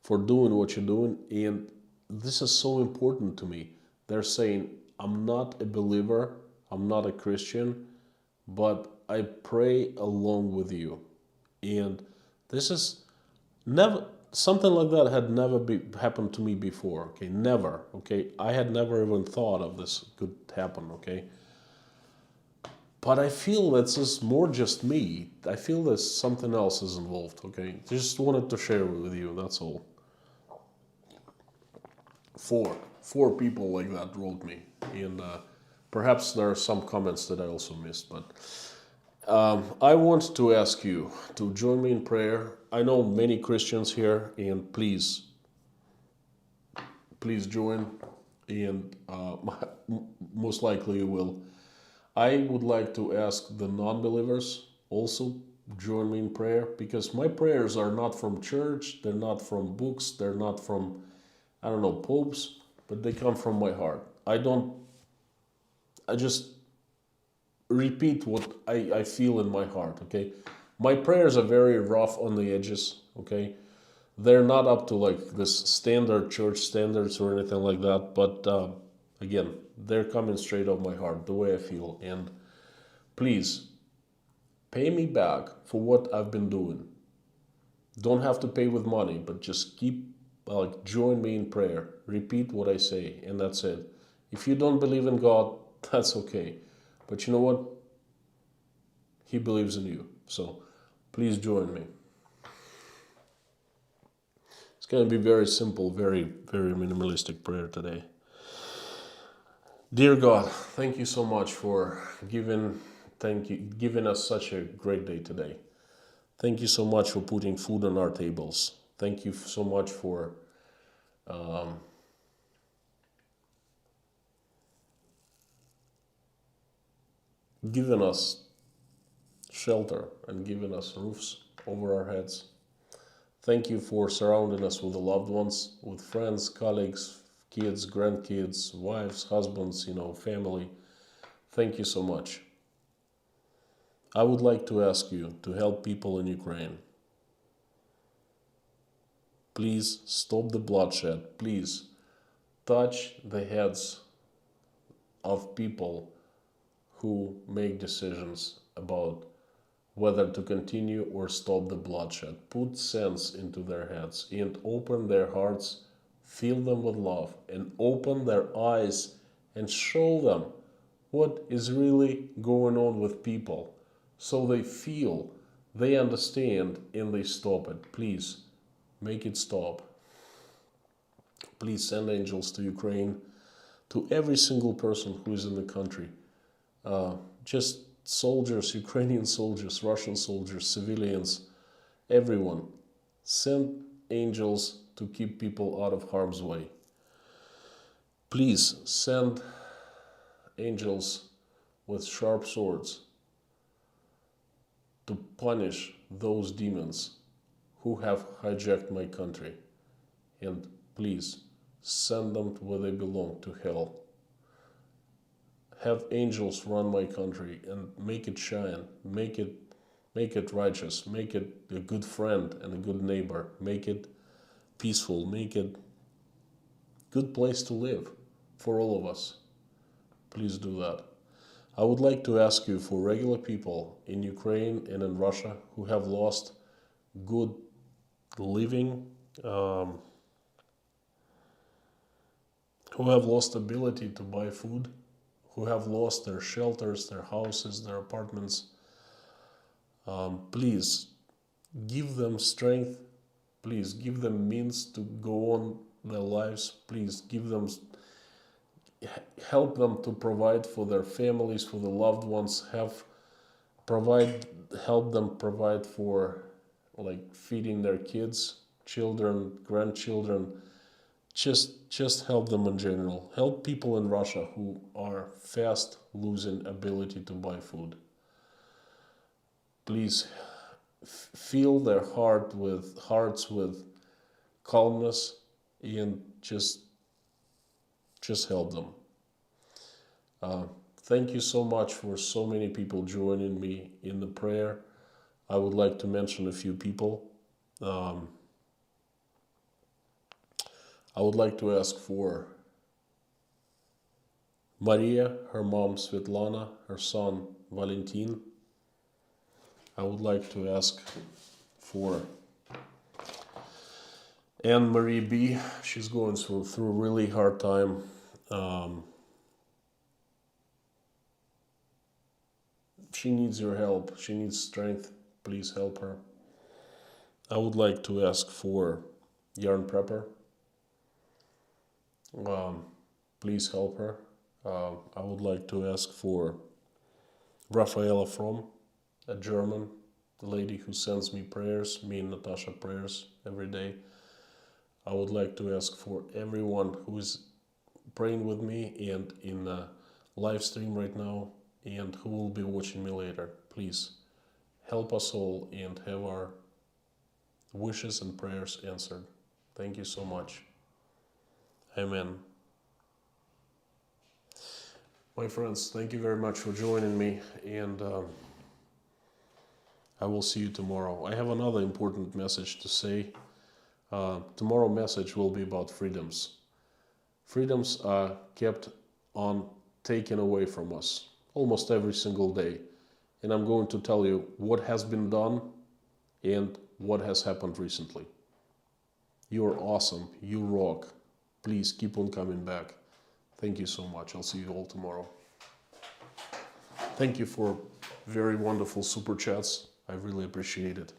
For doing what you're doing. And this is so important to me. They're saying, I'm not a believer, I'm not a Christian, but I pray along with you. And this is never, something like that had never happened to me before, okay? Never, okay? I had never even thought of this could happen, okay? But I feel that's just more just me. I feel that something else is involved, okay? Just wanted to share with you, that's all. Four people like that wrote me. And perhaps there are some comments that I also missed, but I want to ask you to join me in prayer. I know many Christians here, and please join, and most likely you will. I would like to ask the non-believers also join me in prayer, because my prayers are not from church, they're not from books, they're not from, popes, but they come from my heart. I just repeat what I feel in my heart, okay? My prayers are very rough on the edges, okay? They're not up to like this standard church standards or anything like that, but again, they're coming straight off my heart, the way I feel. And please, pay me back for what I've been doing. Don't have to pay with money, but just keep, like, join me in prayer. Repeat what I say, and that's it. If you don't believe in God, that's okay. But you know what? He believes in you. So please join me. It's going to be very simple, very, very minimalistic prayer today. Dear God, thank you so much for giving us such a great day today. Thank you so much for putting food on our tables. Thank you so much for giving us shelter and giving us roofs over our heads. Thank you for surrounding us with the loved ones, with friends, colleagues, kids, grandkids, wives, husbands, family. Thank you so much. I would like to ask you to help people in Ukraine. Please stop the bloodshed. Please touch the heads of people who make decisions about whether to continue or stop the bloodshed. Put sense into their heads and open their hearts, fill them with love, and open their eyes and show them what is really going on with people so they feel, they understand, and they stop it. Please make it stop. Please send angels to Ukraine, to every single person who is in the country. Just soldiers, Ukrainian soldiers, Russian soldiers, civilians, everyone. Send angels to keep people out of harm's way. Please send angels with sharp swords to punish those demons who have hijacked my country. And please send them to where they belong, to hell. Have angels run my country and make it shine, make it righteous, make it a good friend and a good neighbor, make it peaceful, make it a good place to live for all of us. Please do that. I would like to ask you for regular people in Ukraine and in Russia who have lost good living, who have lost ability to buy food, who have lost their shelters, their houses, their apartments. Please give them strength. Please give them means to go on their lives. Please help them to provide for their families, for the loved ones. Help them provide for, like, feeding their kids, children, grandchildren. Just help them in general. Help people in Russia who are fast losing ability to buy food. Please fill their hearts with calmness and just help them. Thank you so much for so many people joining me in the prayer. I would like to mention a few people. I would like to ask for Maria, her mom Svetlana, her son Valentin. I would like to ask for Anne-Marie B. She's going through a really hard time. She needs your help. She needs strength. Please help her. I would like to ask for Yarn Prepper. Please help her. I would like to ask for Rafaela Fromm, a German lady who sends me prayers, me and Natasha prayers every day. I would like to ask for everyone who is praying with me and in the live stream right now and who will be watching me later. Please help us all and have our wishes and prayers answered. Thank you so much. Amen. My friends, thank you very much for joining me, and I will see you tomorrow. I have another important message to say. Tomorrow's message will be about freedoms. Freedoms are kept on taken away from us almost every single day. And I'm going to tell you what has been done and what has happened recently. You're awesome. You rock. Please keep on coming back. Thank you so much. I'll see you all tomorrow. Thank you for very wonderful super chats. I really appreciate it.